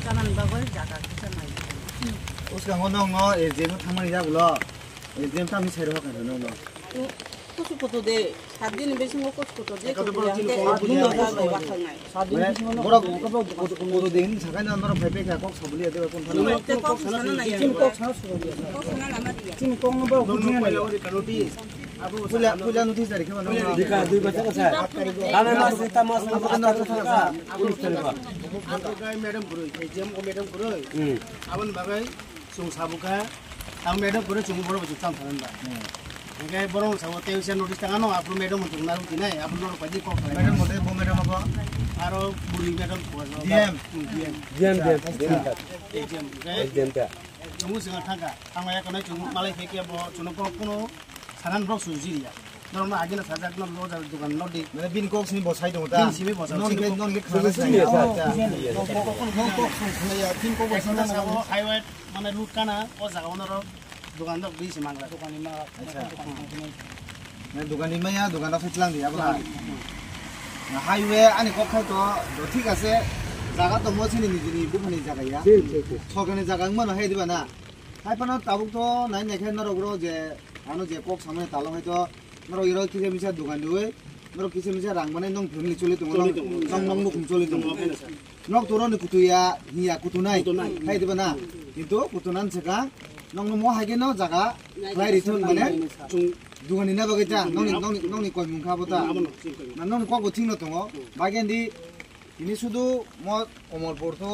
Kanan bagol jaga kita mai. उसका नंग एजेम थांमानि जागुलो एजेम तामि साइरो हका नंग Kusu kutu de, hadin besi mo kusu kutu de. 뭐라 고도 되는 자간 안으로 배배가 꼭 서불이 되고 좀 하는 पूजा notice तारिख में दिखा दुई बच्चा का है आने मास तमास आपको गाय मैडम गुरु जेम को मैडम गुरु आवन बागै सुं साबुका आं मैडम गुरु सुं बरो बच्चा चाम थानबा गाय बरो साबो तेउसा नोटिस तागानो आपन मैडम मुतुं ना रुति नाय आपन नो पादि को मैडम मते बो मैडम अब आरो बुरी मैडम डीएम का जुमु सिंगा थागा आंया कनाय जुमु मालाय फेके बो जुनो कोनो 사람 로 수지리야. 너는 아기나 사자는 로자 두간 로디. 내가 빈 꼭스미 버사이 동다. 빈심이 버사. 너는 그러세요. 너야 빈 꼭을 선다고 하이웨이 মানে লুটকানা ও জাগাওনর দোকানদার দিছে মাংলা দোকানি মা আচ্ছা নে দোকানি মায়া দোকানদার ফিটলাং দিয়া বলা হাইওয়ে আনি কখাই তো ঠিক আছে জায়গা তো মছিনি নিজনি বুখানি জায়গায়া সরকারি জায়গা মানে হাই দিবা না হাইপানা তাবুক তো নাই নেখাই নরগro যে ano je kok samne talong hito noro iro kise misa dukan duwe noro kise misa rang mane nong family choli tung nong nukum choli tung nok toro ni kutuya hiya kutunai hai diba na kintu kutunan seka nong mo hage no jaga lai ritun mane dukan ina bagita nong ni koi mungkha bota na nong kok buting no tungo bagendi ini sudu mo omor porto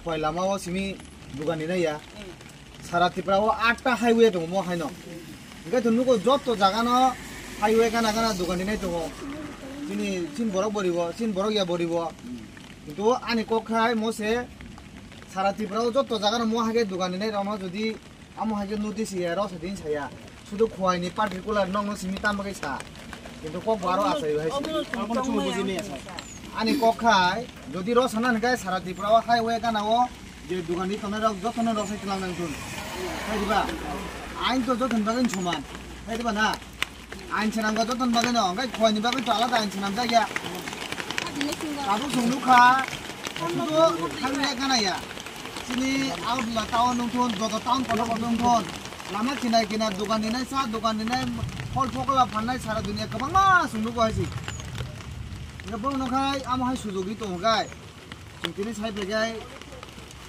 koi lama o simi dukan ina ya sara tipra o 8টা highway tungo mo haino enggak tuh nuko job tuh jangan highway kan dukan ini tuh sini sin borok boribo sin borok ya boribo itu ane kokai mose sarati perahu job tuh jangan mau hage dukan ini ramo jadi amu hage notice ya ros sedin saya sudah kuai ini particular nong simi tambah kisah itu kok baru asal ya ane kokai jadi ros sana nih guys sarati perahu highway kan awo jadi dukan ini toner job toner ros itu lang nangtun kayak gimana 아인 또 저던 bagin cuman, hai diba na, ain cenang ko 저던 bagin no, kai koi ni bagin to alada ain cenang dah ya, kamu sungluka, itu kalian kan ya, sini out lah tahun nungtun, jodoh tahun kalau nungtun, lama kina dukan ini sah dukan ini, hol pokoklah pandai salah dunia kebang mas sungluka sih, nggak perlu nokai, amu hai suzuki tuh nokai, sini saya pergi,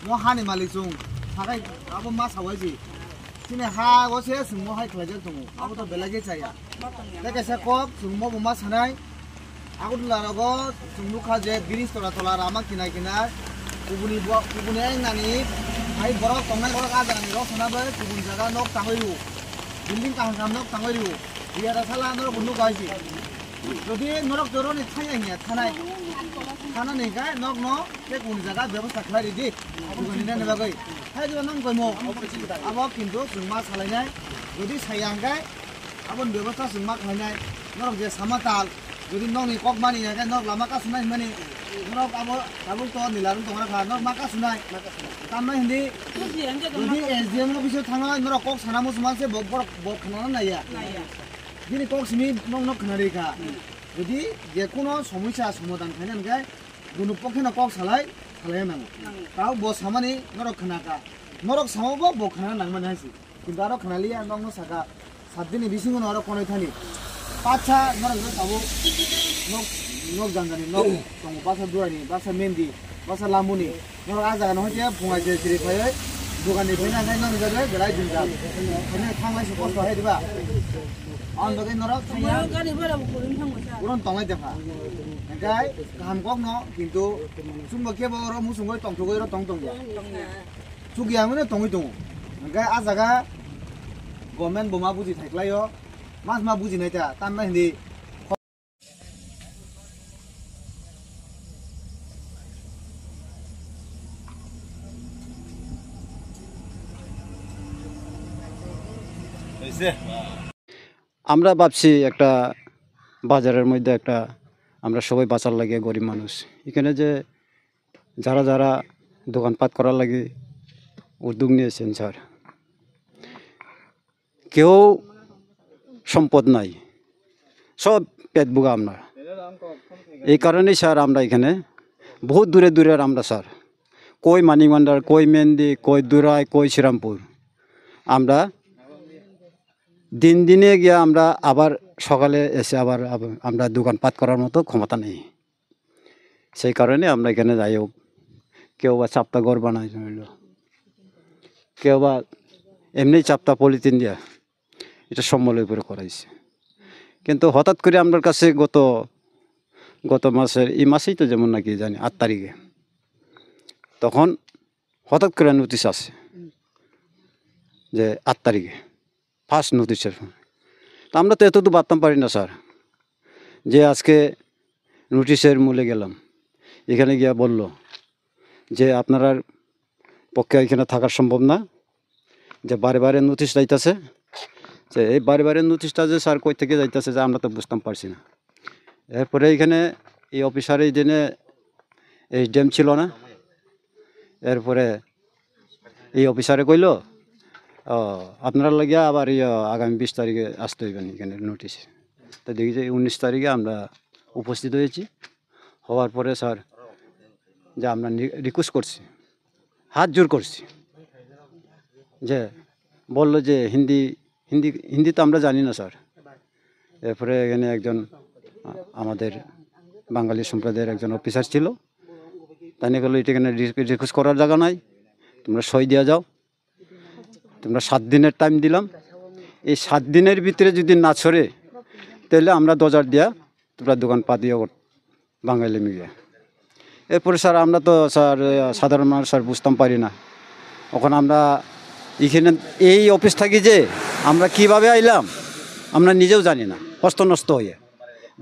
mau hani malisung, sakai abu mas awal sih. sini ha gose sungmo hai khlajak tongo abo to belage chaya deke sa kop sungmo buma sanai agud larago sungmu khaje biris tora tola rama kinai kinai kubuni ai nani ai borok tongnai borok a jani ro sana ba kubun jaga nok tangoiru building kang kam nok tangoiru iya ra sala nor bunu gaisi যদি নরক জরনি থাই আইয়া থানাই থানা নেই গায় knock ন কে কোন জায়গা ব্যবস্থা খালি দি গুনি না নেবাগৈ হাই দিবা নং কইমো আবো কিন্তু সুমা সালাইনাই যদি সাইয়াং গায় আবন ব্যবস্থা সুমা খাইনাই নরক যে সামাতাল যদি নংনি কক মানি গায় নক লামা কা সুনাই মানি নরক আবো তাবুক তো নিলারুন তোমরা খা নক মাকা সুনাই তামনা হিন্দি যদি এসডিএম অফিসে থাঙা নরক কক সানামু সুমানসে বক খানা Naiya gini kok sini nong kenari ka, jadi dia kuno সমস্যা সমাধান খাই নান গায় গুনো পক্ষে না কক সালাই নাং তাও বস সামানি নরক খানাকা নরক সামাবো বক খানা নাং মানে হাসি কিন্তু আরো খানালিয়া নং সাকা 7 দিনে বিসিং নরক কোনে থানি পাঁচা নরক তাবো নক জাঙ্গানি নক তং বাসা দুরানি বাসা মেন্দি বাসা লামুনি নরক আজাga ন হইতে ফুঙাই যে সিরি ফাই দোকানি ফেনা নাই নং জাগে গলাই দিনজা এনে থাংলাইছে কষ্ট হয় দিবা on bagai norok saya kurang tongai jaga engkai kaham kok no kintu sumba ke bawaro musungoi tong thogoi ro tong ya sugi amene tongi tongo engkai ajaga government boma buji thaklayo mas ma buji naita tanna hindi আমরা ভাবছি একটা বাজারের মধ্যে একটা আমরা সবাই বাঁচার লাগে গরিব মানুষ এখানে যে যারা যারা দোকানপাট করার লাগে উদ্যোগ নিয়েছেন স্যার কেউ সম্পদ নাই সব পেট ভোগা আমরা এই কারণেই স্যার আমরা এখানে বহুত দূরে দূরে আমরা স্যার কই মানিকমান্ডার, কই মেহেন্দি, কই দুরাই, কই শ্রীরামপুর। আমরা দিন দিনে গিয়ে আমরা আবার সকালে এসে আবার আমরা দোকানপাট করার মতো ক্ষমতা নেই। সেই কারণে আমরা এখানে যাই হোক, কেউ বা চাপটা ঘর বানাই হইল, কেউ বা এমনি চাপটা পলিথিন দিয়া এটা সম্বলের উপরে করাইছে। কিন্তু হঠাৎ করে আমার কাছে গত মাসের এই মাসেই তো যেমন নাকি জানি 8 তারিখে তখন হঠাৎ করে নোটিশ আসে যে 8 তারিখে ফার্স্ট নোটিশের। তো আমরা তো এত তো বাড়তাম পারি না স্যার, যে আজকে নোটিশের মূলে গেলাম, এখানে গিয়া বলল যে আপনার পক্ষে এখানে থাকা সম্ভব না, যে বারে বারে নোটিশ যাইতেছে। যে এই বারে বারে নোটিশটা যে স্যার কই থেকে যাইতেছে যে আমরা তো বুঝতাম পারছি না। এরপরে এইখানে এই অফিসার এই দিনে SDM ছিল না, এরপরে এই অফিসারে কইল আপনারা লাগিয়া আবার আগামী 20 তারিখে আসতে হইবেন এখানে নোটিশ। তো দেখি যে 19 তারিখে আমরা উপস্থিত হয়েছি। হওয়ার পরে স্যার যে আমরা রিকোয়েস্ট করছি, হাত জোর করছি, যে বললো যে হিন্দি তো আমরা জানি না স্যার। এরপরে এখানে একজন আমাদের বাঙালি সম্প্রদায়ের একজন অফিসার ছিল, তাই নিয়ে বললো এটা এখানে রিকোয়েস্ট করার জায়গা নাই, তোমরা সই দিয়ে যাও। তোমরা 7 দিনের টাইম দিলাম, এই 7 দিনের ভিতরে যদি না ছড়ে তাহলে আমরা দরজার দিয়া তোমরা দোকান পাতিও বাঙালি মিলিয়ে। এরপরে স্যার আমরা তো স্যার সাধারণ মানুষ স্যার বুঝতাম পারি না। ওখানে আমরা এখানে এই অফিস থাকি যে আমরা কিভাবে আইলাম আমরা নিজেও জানি না, হস্তনষ্ট হয়ে।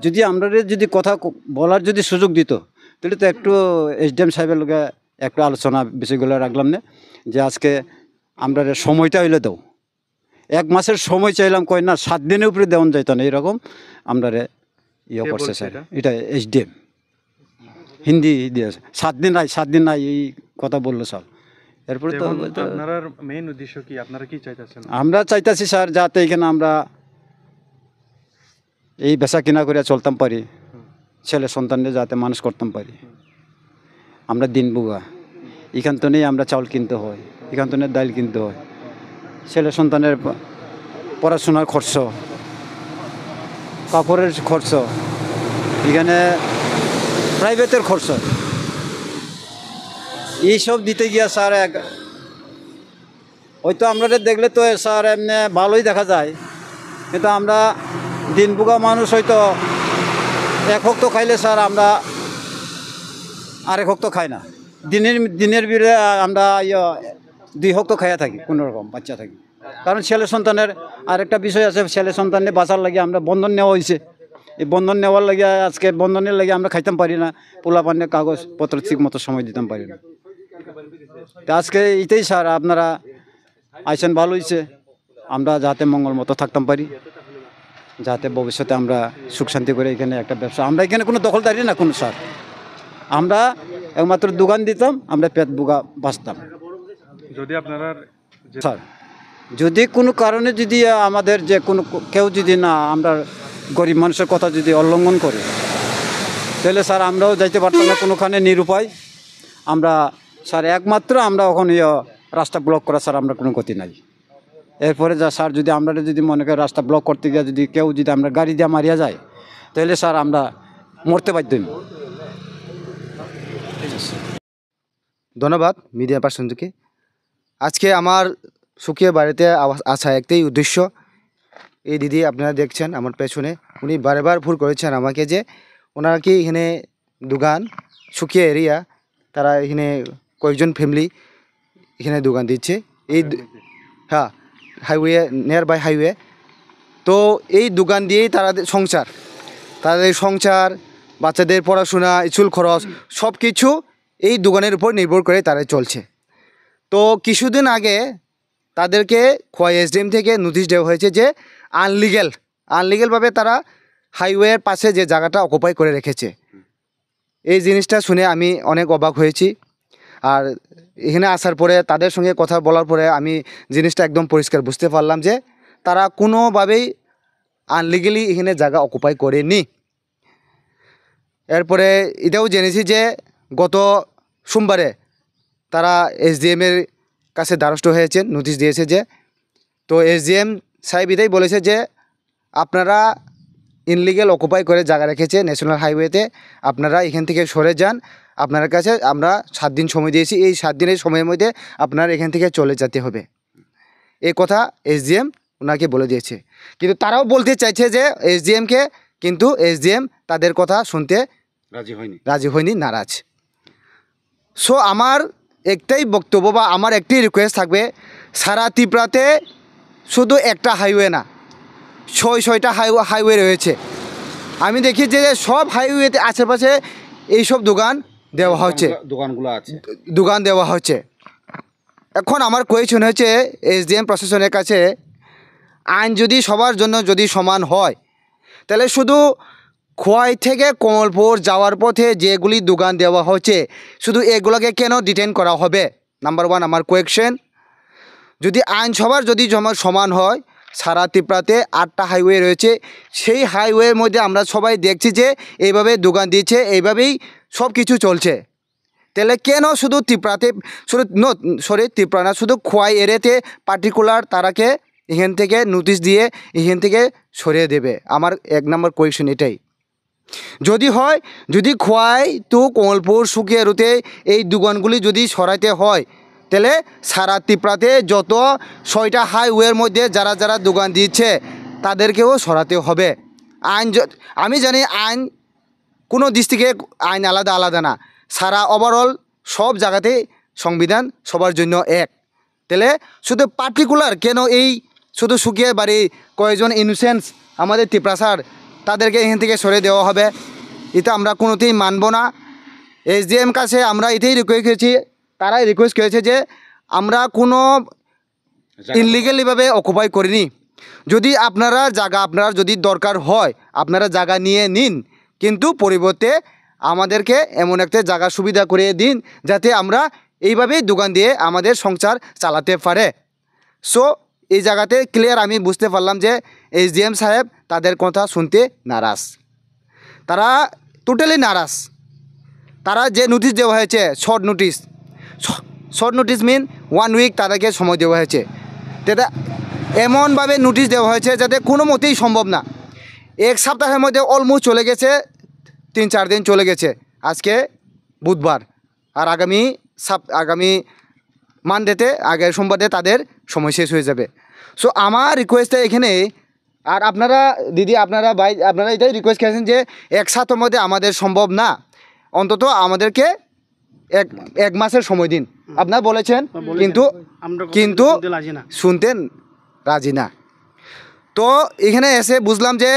যদি আমরা যদি কথা বলার যদি সুযোগ দিত তাহলে তো একটু SDM সাহেবের লোকে একটু আলোচনা বিষয়গুলো রাখলাম না, যে আজকে আমরা সময়টা হইলে দাও। 1 মাসের সময় চাইলাম, কয় না 7 দিনের উপরে দেওয়া যাইত না, এরকম আমরা করছে স্যার। এটা SDM হিন্দি দিয়ে 7 দিন নাই এই কথা বললো স্যার। এরপরে তো আপনার মেইন উদ্দেশ্য কি, আপনারা কি চাইতেছেন? আমরা চাইতেছি স্যার যাতে এখানে আমরা এই বেচা কিনা করে চলতাম পারি, ছেলে সন্তানদের যাতে মানুষ করতাম পারি। আমরা দিন বুগা, এখান তো নেই আমরা চাউল কিনতে হয়, এখান তো নেই ডাল কিনতে হয়, ছেলে সন্তানের পড়াশোনার খরচ, কাপড়ের খরচ, এখানে প্রাইভেটের খরচ, এইসব দিতে গিয়া স্যার হয়তো আমরা দেখলে তো স্যার এমনি ভালোই দেখা যায়, কিন্তু আমরা দিন বুগা মানুষ হয়তো 1 হক্ত খাইলে স্যার আমরা আরেক হক্ত খাই না। দিনের বিরে আমরা 2 হক্ত খাইয়া থাকি, কোনোরকম বাচ্চা থাকি। কারণ ছেলে সন্তানের আরেকটা বিষয় আছে, ছেলে সন্তানের বাঁচার লাগে আমরা বন্ধন নেওয়া হয়েছে। এই বন্ধন নেওয়ার লাগে আজকে বন্ধনের লাগে আমরা খাইতাম পারি না, পোলা পান্নে কাগজপত্র ঠিক মতো সময় দিতাম পারি না। তো আজকে এটাই স্যার আপনারা আইসেন, ভালো হয়েছে, আমরা যাতে মঙ্গল মতো থাকতাম পারি, যাতে ভবিষ্যতে আমরা সুখ শান্তি করে এখানে একটা ব্যবসা, আমরা এখানে কোনো দখলদারি না কোনো স্যার, আমরা একমাত্র দোকান দিতাম, আমরা পেট বুগা বাঁচতাম। যদি আপনারা স্যার যদি কোনো কারণে যদি আমাদের যে কোনো কেউ যদি না আমরা গরিব মানুষের কথা যদি উল্লঙ্ঘন করে, তাহলে স্যার আমরাও যাইতে পারতাম না কোনোখানে, নিরুপায় আমরা স্যার। একমাত্র আমরা ওখানে রাস্তা ব্লক করা স্যার, আমরা কোনো গতি নাই। এরপরে যা স্যার যদি আমরা যদি মনে করি রাস্তা ব্লক করতে গিয়ে যদি কেউ যদি আমরা গাড়ি দিয়ে মারিয়া যায়, তাহলে স্যার আমরা মরতে বাধ্য। ধন্যবাদ মিডিয়া পার্সনকে। আজকে আমার সুখে বাড়িতে আসা একটাই উদ্দেশ্য। এই দিদি আপনারা দেখছেন আমার পেছনে, উনি বারবার ভুল করেছেন আমাকে, যে ওনারা কি এখানে দোকান সুখিয়া এরিয়া, তারা এখানে কয়েকজন ফ্যামিলি এখানে দোকান দিচ্ছে, এই হ্যাঁ হাইওয়ে, নিয়ার বাই হাইওয়ে। তো এই দোকান দিয়েই তাদের সংসার, বাচ্চাদের পড়াশোনা, স্কুল খরচ সব কিছু এই দোকানের উপর নির্ভর করে তারা চলছে। তো কিছুদিন আগে তাদেরকে খোয়াই SDM থেকে নোটিশ দেওয়া হয়েছে যে আনলিগেলভাবে তারা হাইওয়ের পাশে যে জায়গাটা অকুপাই করে রেখেছে। এই জিনিসটা শুনে আমি অনেক অবাক হয়েছি। আর এখানে আসার পরে তাদের সঙ্গে কথা বলার পরে আমি জিনিসটা একদম পরিষ্কার বুঝতে পারলাম যে তারা কোনোভাবেই আনলিগেলি এখানে জায়গা অকুপাই করেনি। এরপরে এটাও জেনেছি যে গত সোমবারে তারা এসডিএমের কাছে দ্বারস্থ হয়েছেন, নোটিশ দিয়েছে যে, তো এসডিএম সাহেব এটাই বলেছে যে আপনারা ইনলিগেল অকুপাই করে জায়গা রেখেছে ন্যাশনাল হাইওয়েতে, আপনারা এখান থেকে সরে যান, আপনার কাছে আমরা 7 দিন সময় দিয়েছি, এই 7 দিনের সময়ের মধ্যে আপনার এখান থেকে চলে যেতে হবে, এই কথা এসডিএম ওনাকে বলে দিয়েছে। কিন্তু তারাও বলতে চাইছে যে এসডিএমকে, কিন্তু এসডিএম তাদের কথা শুনতে রাজি হয়নি, নারাজ। সো আমার একটাই বক্তব্য বা আমার একটি রিকোয়েস্ট থাকবে, সারা ত্রিপুরাতে শুধু একটা হাইওয়ে না, 6টা হাইওয়ে রয়েছে। আমি দেখি যে সব হাইওয়েতে আশেপাশে এইসব দোকান দেওয়া হচ্ছে, দোকান দেওয়া হচ্ছে। এখন আমার কোয়েশ্চন হচ্ছে এসডিএম প্রশাসনের কাছে, আইন যদি সবার জন্য যদি সমান হয়, তাহলে শুধু খোয়াই থেকে কমলপুর যাওয়ার পথে যেগুলি দোকান দেওয়া হচ্ছে শুধু এগুলোকে কেন ডিটেইন করা হবে? নাম্বার 1 আমার কোয়েশ্চেন। যদি আইন সবার যদি সমান হয়, সারা ত্রিপুরাতে 8টা হাইওয়ে রয়েছে, সেই হাইওয়ের মধ্যে আমরা সবাই দেখছি যে এইভাবে দোকান দিচ্ছে, এইভাবেই সব কিছু চলছে, তাহলে কেন শুধু ত্রিপুরাতে, শুধু ত্রিপুরা না, শুধু খোয়াই এরিয়াতে পার্টিকুলার তারাকে এখান থেকে নোটিশ দিয়ে এখান থেকে সরিয়ে দেবে? আমার 1 নম্বর কোয়েশ্চেন এটাই। যদি হয়, যদি খোয়াই টু কমলপুর সুকিয়ারুতে এই দোকানগুলি যদি সরাইতে হয়, তাহলে সারা ত্রিপুরাতে যত 6টা হাইওয়ের মধ্যে যারা যারা দোকান দিচ্ছে তাদেরকেও সরাতে হবে। আইন আমি জানি আইন কোনো ডিস্ট্রিক্টে আইন আলাদা আলাদা না, সারা ওভারঅল সব জায়গাতেই সংবিধান সবার জন্য এক। তাহলে শুধু পার্টিকুলার কেন এই শুধু সুকিয়া বাড়ি কয়েকজন ইনোসেন্স আমাদের ত্রিপুরা স্যার তাদেরকে এখান থেকে সরে দেওয়া হবে? এটা আমরা কোনোতেই মানব না। এসডিএম কাছে আমরা এটাই রিকোয়েস্ট করেছি, তারাই রিকোয়েস্ট করেছে যে আমরা কোনো ইনলিগালিভাবে অকুপাই করিনি। যদি আপনারা যদি দরকার হয় আপনারা জায়গা নিয়ে নিন, কিন্তু পরিবর্তে আমাদেরকে এমন একটা জায়গা সুবিধা করে দিন যাতে আমরা এইভাবেই দোকান দিয়ে আমাদের সংসার চালাতে পারে। সো এই জায়গাতে ক্লিয়ার আমি বুঝতে পারলাম যে এসডিএম সাহেব তাদের কথা শুনতে নারাজ, তারা টোটালি নারাজ। তারা যে নোটিশ দেওয়া হয়েছে শর্ট নোটিশ মিন 1 উইক তাদেরকে সময় দেওয়া হয়েছে, যেটা এমনভাবে নোটিশ দেওয়া হয়েছে যাতে কোনো মতেই সম্ভব না। 1 সপ্তাহের মধ্যে অলমোস্ট চলে গেছে, 3-4 দিন চলে গেছে, আজকে বুধবার, আর আগামী মানডেতে আগের সোমবারে তাদের সময় শেষ হয়ে যাবে। সো আমার রিকোয়েস্টটা এখানে, আর আপনারা দিদি আপনারা ভাই আপনারা এটাই রিকোয়েস্ট করেছেন যে একসাথের মধ্যে আমাদের সম্ভব না, অন্তত আমাদেরকে এক মাসের সময় দিন। আপনারা বলেছেন কিন্তু শুনতেন রাজি না। তো এখানে এসে বুঝলাম যে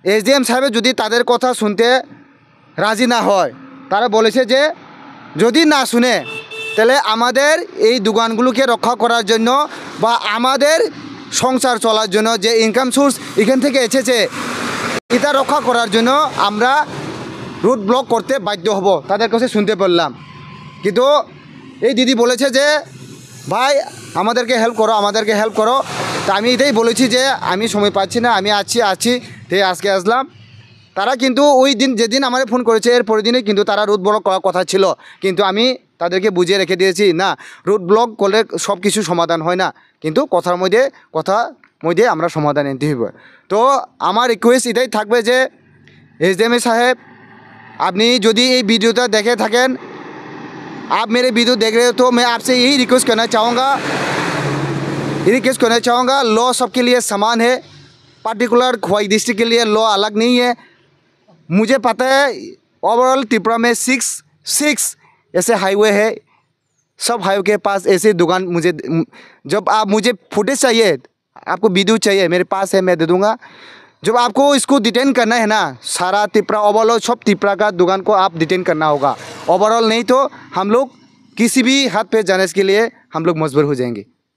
এসডিএম সাহেবের যদি তাদের কথা শুনতে রাজি না হয়, তারা বলেছে যে যদি না শুনে তাহলে আমাদের এই দোকানগুলোকে রক্ষা করার জন্য বা আমাদের সংসার চলার জন্য যে ইনকাম সোর্স এখান থেকে এসেছে এটা রক্ষা করার জন্য আমরা রুট ব্লক করতে বাধ্য হব। তাদের কাছে শুনতে পেলাম, কিন্তু এই দিদি বলেছে যে ভাই আমাদেরকে হেল্প করো। তা আমি এটাই বলেছি যে আমি সময় পাচ্ছি না, আমি আছি তাই আজকে আসলাম। তারা কিন্তু ওই দিন যেদিন আমাকে ফোন করেছে এর পরের দিনে কিন্তু তারা রুট ব্লক করার কথা ছিল, কিন্তু আমি তাদেরকে বুঝিয়ে রেখে দিয়েছি না, রুট ব্লক করলে সব কিছু সমাধান হয় না, কিন্তু কথার মধ্যে আমরা সমাধান নিতে হবে। তো আমার রিকোয়েস্ট এটাই থাকবে যে এসডিএম সাহেব আপনি যদি এই वीडियोটা देखे থাকেন, आप मेरे वीडियो देख रहे हो तो मैं आपसे यही रिक्वेस्ट करना चाहूँगा लॉ सबके लिए समान है, पार्टिकुलर खवाई डिस्ट्रिक्ट के लिए लॉ अलग नहीं है। मुझे पता है ओवरऑल त्रिपुरा में 6 ऐसे हाईवे है, सब हाईवे के पास ऐसे दुकान जब आप मुझे फुटेज चाहिए, आपको वीडियो चाहिए, मेरे पास है, मैं दे दूँगा। जब आपको इसको डिटेन करना है ना, सारा त्रिपुरा ओवरऑल सब त्रिपुरा का दुकान को आप डिटेन करना होगा ओवरऑल, नहीं तो हम लोग किसी भी हद पे जाने के लिए हम लोग मजबूर हो जाएंगे।